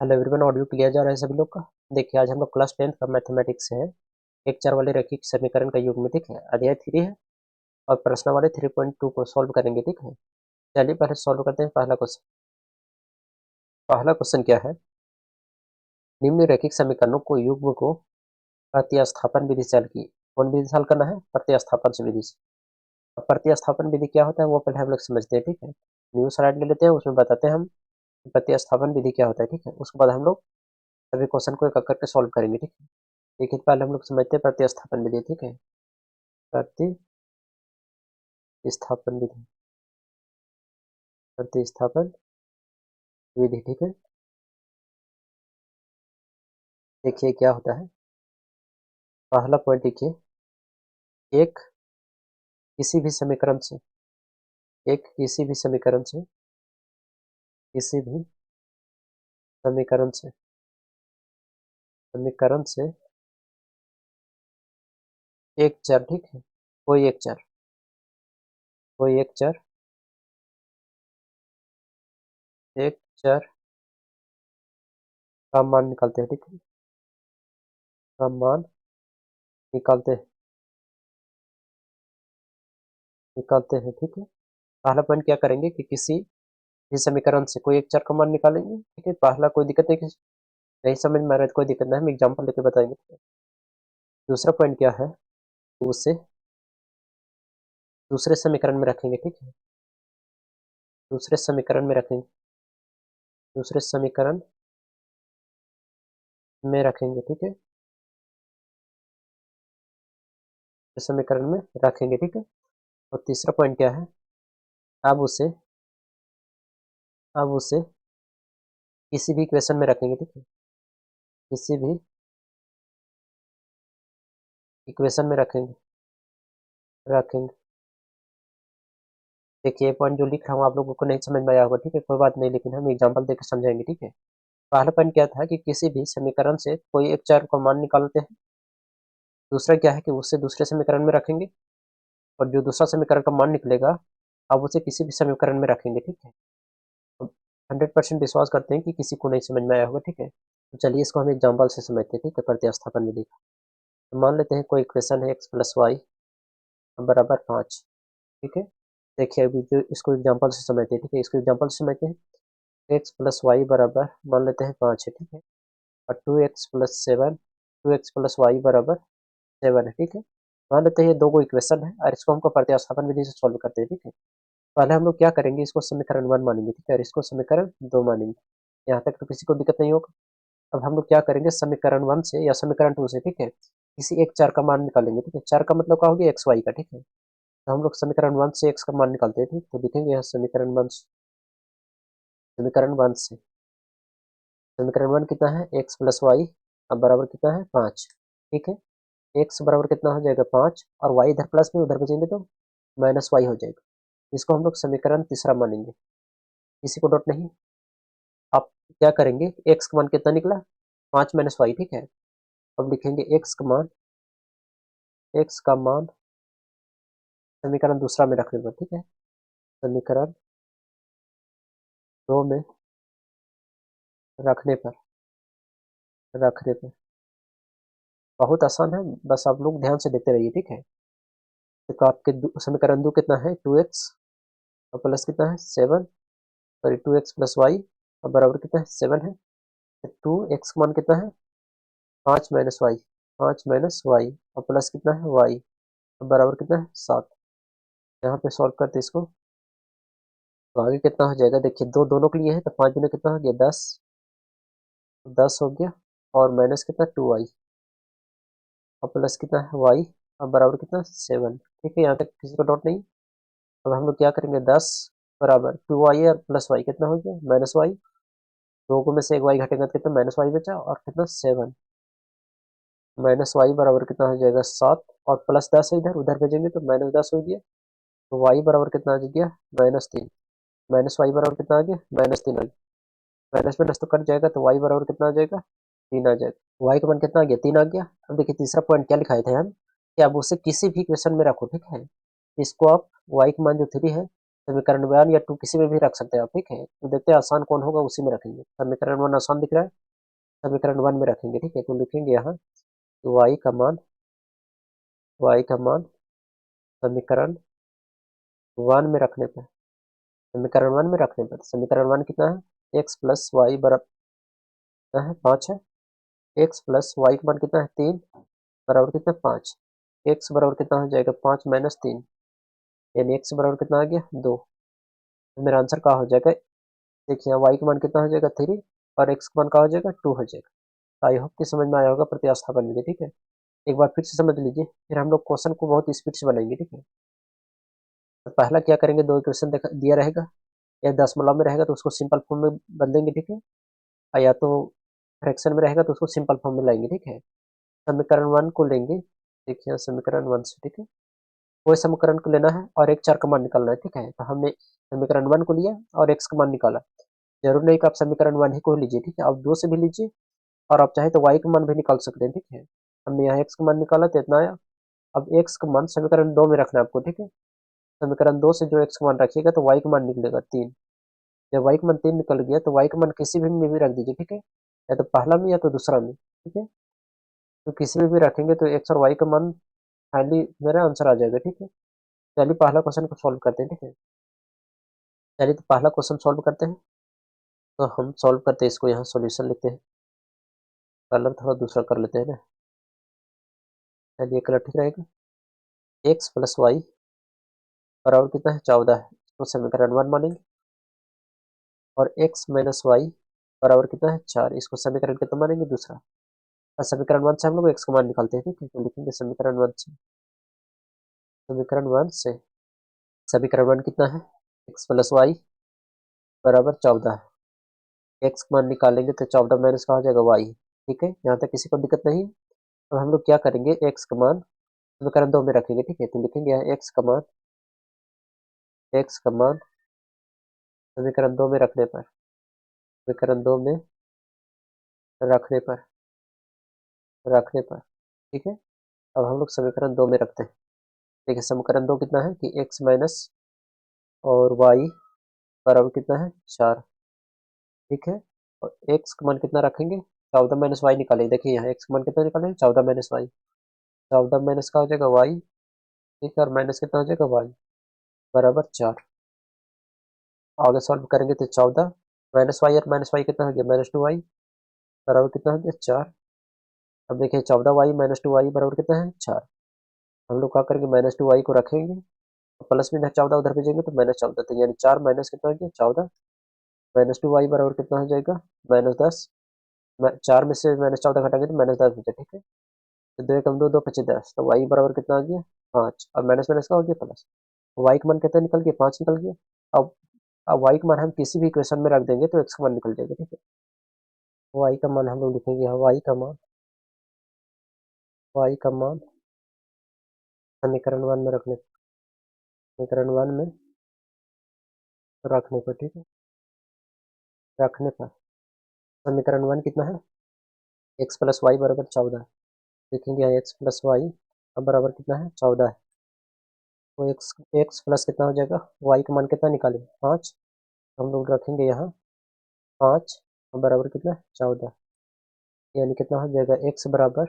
Hello everyone, audio clear जा रहा है सभी लोग का। देखिए, आज हम लोग क्लास 10th का मैथमेटिक्स से है एक चार वाले रैखिक समीकरण का युग में, ठीक है, अध्याय 3 है और प्रश्न वाले 3.2 को सॉल्व करेंगे, ठीक है। चलिए पहले सॉल्व करते हैं पहला क्वेश्चन। पहला क्वेश्चन क्या है, निम्न रैखिक समीकरणों को युग्म को प्रतिस्थापन विधि से हल की। कौन विधि से हल करना है? प्रतिस्थापन से विधि से। अब प्रतिस्थापन विधि क्या होता है वो पहले हम लोग समझते हैं, ठीक है। न्यू स्लाइड ले लेते हैं, उसमें बताते हैं हम प्रतिस्थापन विधि क्या होता है, ठीक है। उसके बाद हम लोग सभी क्वेश्चन को एक एक करके सॉल्व करेंगे, ठीक है। देखिए पहले हम लोग समझते हैं प्रतिस्थापन विधि, ठीक है। प्रतिस्थापन विधि, प्रतिस्थापन विधि, ठीक है। देखिए क्या होता है, पहला पॉइंट देखिए, एक किसी भी समीकरण से, एक किसी भी समीकरण से, किसी भी समीकरण से, समीकरण से एक चर, ठीक है, कोई एक चर, कोई एक चर, एक चर का मान निकालते हैं, ठीक है, का मान निकालते हैं, निकालते हैं, ठीक है। पहला पॉइंट क्या करेंगे कि किसी भी समीकरण से कोई एक चर का मान निकालेंगे, ठीक है। पहला कोई दिक्कत नहीं, नहीं समझ में आ रहा है तो कोई दिक्कत नहीं, हम एग्जाम्पल लेके बताएंगे, ठीक है। दूसरा पॉइंट क्या है, उसे दूसरे समीकरण में रखेंगे, ठीक है, दूसरे समीकरण में रखेंगे, दूसरे समीकरण में रखेंगे, ठीक है, समीकरण में रखेंगे, ठीक है। और तीसरा पॉइंट क्या है, अब उसे, अब उसे किसी भी इक्वेशन में रखेंगे, ठीक है, किसी भी इक्वेशन में रखेंगे, रखेंगे। देखिए ये पॉइंट जो लिख रहा हूँ आप लोगों को नहीं समझ में आया होगा, ठीक है, कोई बात नहीं, लेकिन हम एग्जाम्पल देकर समझाएंगे, ठीक है। पहला पॉइंट क्या था कि किसी भी समीकरण से कोई एक चर का मान निकालते हैं। दूसरा क्या है कि उसे दूसरे समीकरण में रखेंगे और जो दूसरा समीकरण का मान निकलेगा अब उसे किसी भी समीकरण में रखेंगे, ठीक है। 100% विश्वास करते हैं कि किसी को नहीं समझ में आया होगा, ठीक है। तो चलिए इसको हम एग्जाम्पल से समझते हैं, ठीक है, प्रतिस्थापन विधि का। तो मान लेते हैं कोई इक्वेशन है एक्स प्लस वाई बराबर 5, ठीक है। देखिए अभी जो इसको एग्जाम्पल से समझते हैं, ठीक है, इसको एग्जाम्पल से समझते हैं। एक्स प्लस वाई बराबर मान लेते हैं 5 है, ठीक है, और 2x+7, 2x+y बराबर 7 है, ठीक है। मान लेते हैं ये दो गो इक्वेशन है और इसको हमको प्रतिस्थापन विधि से सॉल्व करते हैं, ठीक है। पहले हम लोग क्या करेंगे, इसको समीकरण 1 मानेंगे, ठीक है, और इसको समीकरण 2 मानेंगे। यहाँ तक तो किसी को दिक्कत नहीं होगा। अब हम लोग क्या करेंगे, समीकरण 1 से या समीकरण 2 से, ठीक है, किसी एक चर का मान निकालेंगे, ठीक है। चर का मतलब क्या होगी, एक्स वाई का, ठीक है। तो हम लोग समीकरण 1 से एक्स का मान निकालते हैं, ठीक। तो लिखेंगे यहाँ समीकरण 1, समीकरण 1 से, समीकरण 1 कितना है, एक्स प्लस वाई अब बराबर कितना है 5, ठीक है। एक्स बराबर कितना हो जाएगा 5 और वाई इधर प्लस में उधर बचेंगे तो माइनस वाई हो जाएगा। इसको हम लोग समीकरण तीसरा मानेंगे। किसी को डॉट नहीं। आप क्या करेंगे, एक्स का मान कितना निकला 5 माइनस वाई, ठीक है। अब लिखेंगे एक्स का मान, एक्स का मान समीकरण दूसरा में रख लेंगे, ठीक है, समीकरण 2 में रखने पर, रखने पर बहुत आसान है, बस आप लोग ध्यान से देखते रहिए, ठीक है। तो आपके समीकरण 2 कितना है 2x और प्लस कितना है 7, सॉरी 2x+y और बराबर कितना है 7 है। 2x का मान कितना है 5 माइनस वाई, 5 माइनस वाई और प्लस कितना है वाई और बराबर कितना है 7। यहाँ पे सॉल्व करते इसको तो आगे कितना हो जाएगा, देखिए दो दोनों के लिए है तो 5 गुना कितना हो गया 10, 10 हो गया और माइनस कितना 2y और प्लस कितना है y और बराबर कितना 7, ठीक है। यहाँ तक किसी को डाउट नहीं। अब हम लोग क्या करेंगे 10 बराबर 2y और प्लस y कितना हो गया माइनस वाई, दो को में से एक y घटेगा तो कितना माइनस वाई बचा और कितना 7, माइनस वाई बराबर कितना हो जाएगा 7 और प्लस 10 है इधर उधर भेजेंगे तो -10 हो गया। तो वाई बराबर कितना आ गया -3, माइनस वाई बराबर कितना आ गया -3 आ गया। माइनस में 10 तो कट जाएगा तो वाई बराबर कितना आ जाएगा 3 आ जाएगा। वाई का मान कितना आ गया 3 आ गया। अब देखिए तीसरा पॉइंट क्या लिखाए थे हम कि आप उसे किसी भी इक्वेशन में रखो, ठीक है। इसको आप वाई का मान जो 3 है समीकरण 1 या 2 किसी में भी रख सकते हैं आप, ठीक है। तो देखते हैं आसान कौन होगा, उसी में रखेंगे। समीकरण 1 आसान दिख रहा है, समीकरण 1 में रखेंगे, ठीक है। तो लिखेंगे यहाँ y का मान समीकरण 1 में रखने पर, समीकरण 1 कितना है, x प्लस वाई बराबर कितना है, 5 है। x प्लस वाई का मान कितना है, 3 बराबर कितना है, 5। x बराबर कितना हो जाएगा, 5 माइनस 3, यानी x बराबर कितना आ गया, 2। तो मेरा आंसर क्या हो जाएगा, देखिए y का मान कितना हो जाएगा, 3, और x का मान क्या हो जाएगा, 2 हो जाएगा। आई होप कि समझ में आया होगा प्रतिस्थापन विधि, ठीक है। एक बार फिर से समझ लीजिए, फिर हम लोग क्वेश्चन को बहुत स्पीड से बनाएंगे, ठीक है। तो पहला क्या करेंगे, दो इक्वेशन दिया रहेगा, या दशमलव में रहेगा तो उसको सिंपल फॉर्म में बदलेंगे, ठीक है। और या तो फ्रैक्शन में रहेगा तो उसको सिंपल फॉर्म में लाएंगे, ठीक है। समीकरण 1 को लेंगे, देखिए समीकरण 1 से, ठीक है। कोई समीकरण को लेना है और एक चर का मान निकालना है, ठीक है। तो हमने समीकरण 1 को लिया और x का मान निकाला। जरूर नहीं कि आप समीकरण 1 ही को लीजिए, ठीक है। आप 2 से भी लीजिए, और आप चाहे तो y का मान भी निकाल सकते हैं, ठीक है। हमने यहाँ x का मान निकाला तो इतना आया। अब x का मान समीकरण 2 में रखना है आपको, ठीक है। समीकरण 2 से जो x का मान रखिएगा तो y का मान निकलेगा 3। जब y का मान 3 निकल गया तो y का मान किसी भी में भी रख दीजिए, ठीक है। या तो पहला में या तो दूसरा में, ठीक है। तो किसी में भी रखेंगे तो x और y का मान फाइनली मेरा आंसर आ जाएगा, ठीक है। चलिए पहला क्वेश्चन को सॉल्व करते हैं, ठीक है। चलिए तो पहला क्वेश्चन सॉल्व करते हैं। तो हम सॉल्व करते हैं इसको, यहाँ सॉल्यूशन लिखते हैं। कलर थोड़ा दूसरा कर लेते हैं ना, चलिए कलर ठीक रहेगा। x प्लस वाई बराबर कितना है, 14 है, इसको समीकरण 1 मानेंगे। और x माइनस वाई बराबर कितना है, 4, इसको समीकरण कितना मानेंगे, दूसरा। और समीकरण 1 से हम लोग x का मान निकालते हैं, ठीक है। तो लिखेंगे समीकरण 1 से समीकरण 1 कितना है, x प्लस वाई बराबर 14 है। x का मान निकालेंगे तो 14 माइनस का हो जाएगा y, ठीक है। यहाँ तक किसी को दिक्कत नहीं है। तो हम लोग क्या करेंगे, x का मान समीकरण 2 में रखेंगे, ठीक है। तो लिखेंगे यहाँ x का मान समीकरण 2 में रखने पर, समीकरण 2 में रखने पर ठीक है। अब हम लोग समीकरण 2 में रखते हैं। देखिए समीकरण 2 कितना है कि x माइनस और y बराबर कितना है, 4, ठीक है। और x का मान कितना रखेंगे, 14 माइनस वाई निकालेंगे। देखिए यहाँ x का मान कितना निकालेंगे, 14 माइनस वाई, 14 माइनस का हो जाएगा y, ठीक है। और माइनस कितना हो जाएगा y बराबर 4। आगे सॉल्व करेंगे तो 14 माइनस वाई और माइनस वाई कितना हो गया, -2y बराबर कितना हो गया, 4। अब देखिए 14y माइनस 2y बराबर कितना है, 4। हम लोग क्या करेंगे, -2y को रखेंगे, तो प्लस में 14 उधर भेजेंगे तो -14, तो यानी 4 माइनस कितना हो गया, 14। -2y बराबर कितना हो जाएगा, -10। 4 में से -14 घटाएंगे तो -10 बचा, ठीक है। तो 2 एकम 2, 2 पचे 10, तो y बराबर कितना आ गया, 5। अब माइनस माइनस का हो गया प्लस, y का मान कितना निकल गया, 5 निकल गया। अब y का मान हम किसी भी इक्वेशन में रख देंगे तो x का मान निकल जाएगा, ठीक है। y का मान हम लोग लिखेंगे यहाँ, y का मान समीकरण 1 में समीकरण 1 में रखने पर, ठीक है। रखने पर समीकरण 1 कितना है, x प्लस वाई बराबर 14। देखेंगे यहाँ x प्लस वाई अब बराबर कितना है, 14 है। तो x प्लस कितना हो जाएगा, y का मान कितना निकालें, 5। हम लोग रखेंगे यहाँ 5 अब बराबर कितना है, 14। यानी कितना हो जाएगा, x बराबर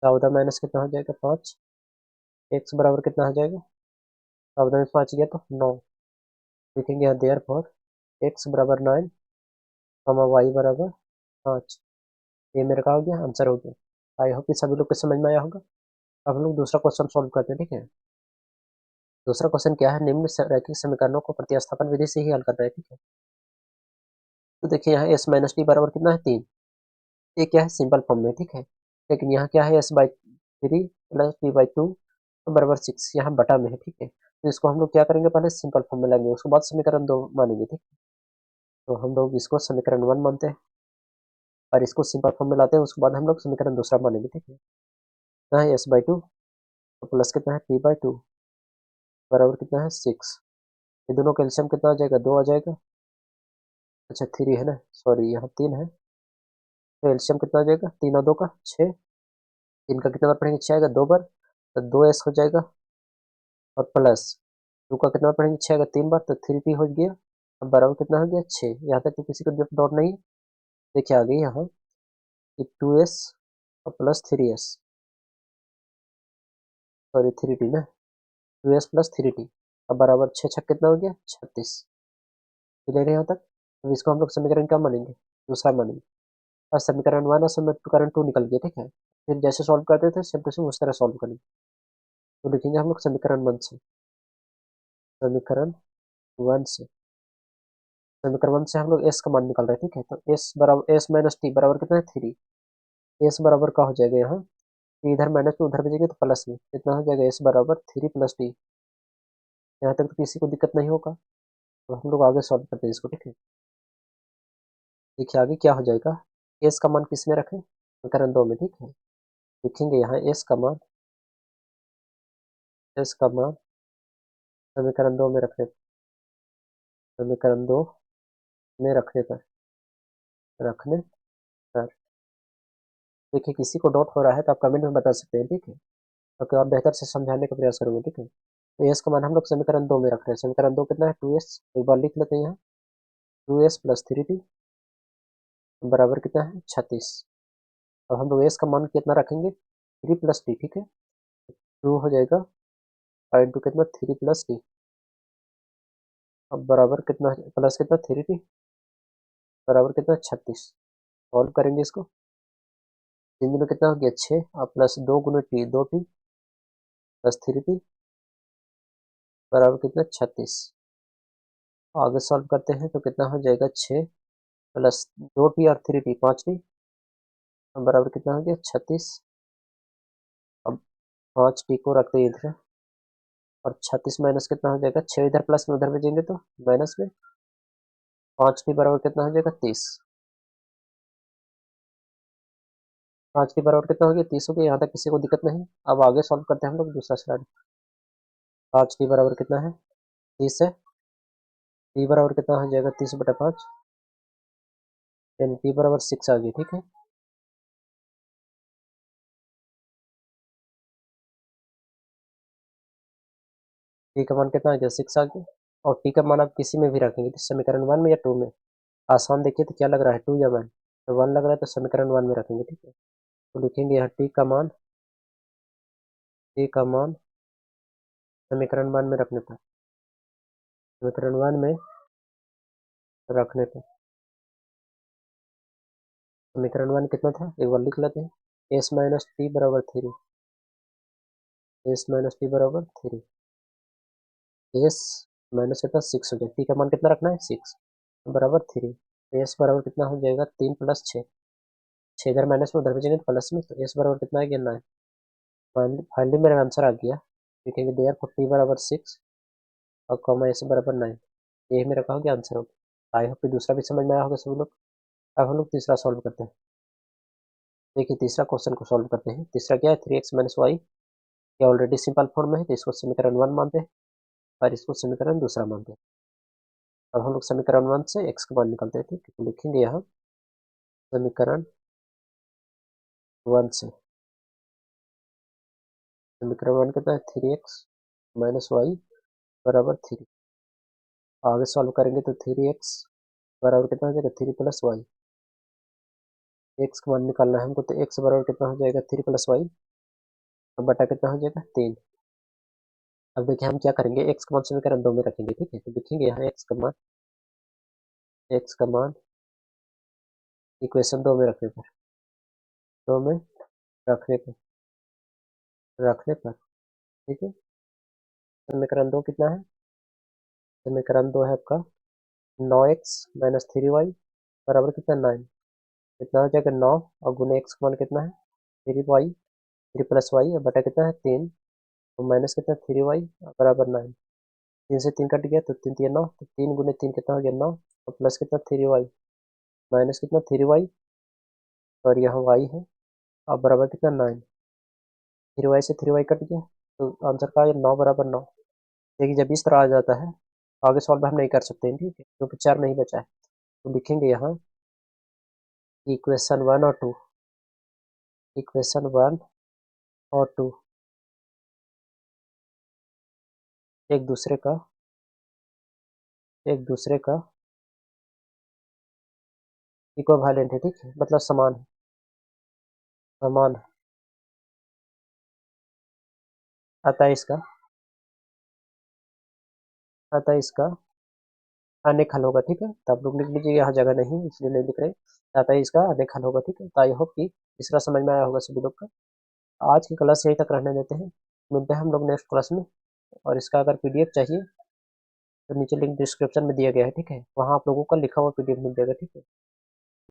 14 माइनस कितना हो जाएगा, 5। x बराबर कितना हो जाएगा, 14 में 5 गया तो 9। लिखेंगे यहाँ देयरफॉर x बराबर 9 कमा y बराबर 5। ये मेरा क्या हो गया, आंसर हो गया। आई होप कि सभी लोग को समझ में आया होगा। अब हम लोग दूसरा क्वेश्चन सॉल्व करते हैं, ठीक है। दूसरा क्वेश्चन क्या है, निम्न रैखिक समीकरणों को प्रतिस्थापन विधि से ही हल करना है, ठीक है। तो देखिए यहाँ s माइनस टी बराबर कितना है, 3। ये क्या है, सिंपल फॉर्म में, ठीक है। लेकिन यहाँ क्या है, s/3 प्लस t/2 तो बराबर 6, यहाँ बटा में है, ठीक है। तो इसको हम लोग क्या करेंगे, पहले सिंपल फॉर्म में लाएंगे, उसके बाद समीकरण 2 मानेंगे, ठीक है। तो हम लोग इसको समीकरण 1 मानते हैं और इसको सिंपल फॉर्म में लाते हैं, उसके बाद हम लोग समीकरण दूसरा मानेंगे, ठीक है। यहाँ है s/2 तो प्लस कितना है, t/2 बराबर कितना है, 6। ये दोनों का एलसीएम कितना आ जाएगा, 2 आ जाएगा। अच्छा 3 है ना, सॉरी यहाँ 3 है। तो एलसीएम कितना आ जाएगा, 3 और 2 का 6। 3 का कितना बार पढ़ेंगे, 6 आएगा 2 बार, तो 2s हो जाएगा। और प्लस टू का कितना पढ़ेंगे 6 अगर 3 बार तो 3p हो गया। अब बराबर कितना हो गया 6। यहाँ तक तो किसी को डाउट नहीं है। देखिए आगे यहाँ 2s plus 3s, sorry 3t ना, 2s प्लस 3t। अब बराबर 6 छक कितना हो गया 36। क्लियर है यहाँ तक। अब इसको हम लोग समीकरण क्या मानेंगे, दूसरा मानेंगे। और समीकरण 1 और समीकरण 2 निकल गया, ठीक है। फिर जैसे सॉल्व करते थे सेम टू सेम उस तरह सॉल्व करेंगे। तो लिखेंगे हम लोग समीकरण 1 से, समीकरण 1 से, समीकरण 1 से हम लोग एस का मान निकाल रहे हैं, ठीक है। तो एस बराबर एस माइनस टी बराबर कितना है 3। एस बराबर का हो जाएगा यहाँ, इधर माइनस में उधर भेजेंगे तो प्लस में कितना हो जाएगा, एस बराबर 3 प्लस टी। यहाँ तक तो किसी को दिक्कत नहीं होगा। तो हम लोग आगे सॉल्व करते हैं इसको, ठीक है। देखिए आगे क्या हो जाएगा, एस का मान किस में रखें, समीकरण 2 में, ठीक है। लिखेंगे यहाँ एस का मान, एस का मान समीकरण 2 में रखने, समीकरण 2 में रखने पर देखिए किसी को डाउट हो रहा है तो आप कमेंट में बता सकते हैं, ठीक है। तो आप बेहतर से समझाने का प्रयास करूंगा, ठीक है। तो एस का मान हम लोग समीकरण 2 में रख रहे हैं। समीकरण 2 कितना है 2s, एक बार लिख लेते हैं यहाँ 2s प्लस 3t बराबर कितना है 36। अब हम लोग एस का मान कितना रखेंगे 3 प्लस टी, ठीक है। 2 हो जाएगा और इंटू कितना 3 प्लस टी। अब बराबर कितना प्लस कितना 3t बराबर कितना 36। सॉल्व करेंगे इसको, 3 दिनों कितना हो गया 6 और प्लस 2 गुना टी 2t प्लस 3t बराबर कितना 36। आगे सॉल्व करते हैं तो कितना हो जाएगा 6 प्लस 2t और 3t 5t बराबर कितना हो गया 36। अब 5t को रखते हैं इधर और 36 माइनस कितना हो जाएगा 6 इधर प्लस में उधर भेजेंगे तो माइनस में 5t बराबर कितना हो जाएगा 30। 5t बराबर कितना हो गया 30 हो गया। यहाँ तक किसी को दिक्कत नहीं। अब आगे सॉल्व करते हैं हम लोग दूसरा स्लाइड। 5t बराबर कितना है 30 है, t बराबर कितना हो जाएगा 30/5 यानी t बराबर 6 आ गया, ठीक है। t का मान कितना आ गया 6 आ गया। और t का मान आप किसी में भी रखेंगे तो समीकरण 1 में या 2 में, आसान देखिए तो क्या लग रहा है 2 या 1, तो 1 लग रहा है तो समीकरण 1 में रखेंगे, ठीक है। तो लिखेंगे यहाँ t का मान, t का मान समीकरण 1 में रखने पर, समीकरण 1 में रखने पर समीकरण 1 कितना था एक बार लिख लेते हैं, एस माइनस टी बराबर 3, एस माइनस टी बराबर 3, एस माइनस कितना 6 हो गया, टी का मान कितना रखना है 6 बराबर 3। एस बराबर कितना हो जाएगा 3 प्लस 6, 6 इधर माइनस में उधर भेजेंगे तो प्लस में, तो एस बराबर कितना आ गया 9। फाइनली मेरा आंसर आ गया। लिखेंगे देयर फॉर टी बराबर 6 और कॉमा एस बराबर 9। यही मेरा कहा गया आंसर होगा। आई होप कि दूसरा भी समझ में आया होगा सभी लोग। अब हम लोग तीसरा सॉल्व करते हैं। देखिए तीसरा क्वेश्चन को सॉल्व करते हैं। तीसरा क्या है 3x माइनस वाई, ये ऑलरेडी सिंपल फॉर्म में है तो इसको समीकरण 1 मानते हैं और इसको समीकरण दूसरा मानते हैं। अब हम लोग समीकरण 1 से x का मान निकालते हैं, ठीक है। तो लिखेंगे यहाँ समीकरण 1 से, समीकरण 1 कितना है 3x माइनस वाई बराबर 3। आगे सॉल्व करेंगे तो 3x बराबर कितना हो जाएगा 3 प्लस वाई। एक्स का मान निकालना है हमको तो x बराबर कितना हो जाएगा 3 प्लस वाई बटा कितना हो जाएगा 3। अब देखिए हम क्या करेंगे, x का मान समीकरण 2 में रखेंगे, ठीक है। तो लिखेंगे यहाँ x का मान, x का मान इक्वेशन 2 में रखने पर, 2 में रखने पर, रखने पर, ठीक है। समीकरण 2 कितना है, समीकरण 2 है आपका 9x माइनस 3y बराबर कितना 9। कितना हो जाएगा 9 और गुने x का मान कितना है 3y, 3 प्लस वाई और बटा कितना है 3 और माइनस कितना 3y बराबर 9। 3 से 3 कट गया तो 3 3 9, तो 3 गुने 3 कितना हो गया 9 और प्लस कितना 3y माइनस कितना 3y और यहाँ y है और बराबर कितना 9। 3y से 3y कट गया तो आंसर का है 9 बराबर 9। देखिए जब इस तरह आ जाता है आगे सॉल्व हम नहीं कर सकते हैं, ठीक है, क्योंकि 4 नहीं बचा है। तो लिखेंगे यहाँ इक्वेशन 1 और 2, इक्वेशन 1 और 2 एक दूसरे का इक्विवेलेंट है, ठीक है, मतलब समान है, समान है। अतः इसका अनेक हल होगा, ठीक है, तो आप लोग लिख लीजिए, यहाँ जगह नहीं है इसलिए नहीं लिख रहे। अतः इसका अनेक हल होगा, ठीक है। तो आई होप कि तीसरा समझ में आया होगा सभी लोग का। आज की क्लास यहीं तक रहने देते हैं, मिलते हैं हम लोग नेक्स्ट क्लास में। और इसका अगर पीडीएफ चाहिए तो नीचे लिंक डिस्क्रिप्शन में दिया गया है, ठीक है, वहाँ आप लोगों का लिखा हुआ पीडीएफ मिल जाएगा, ठीक है।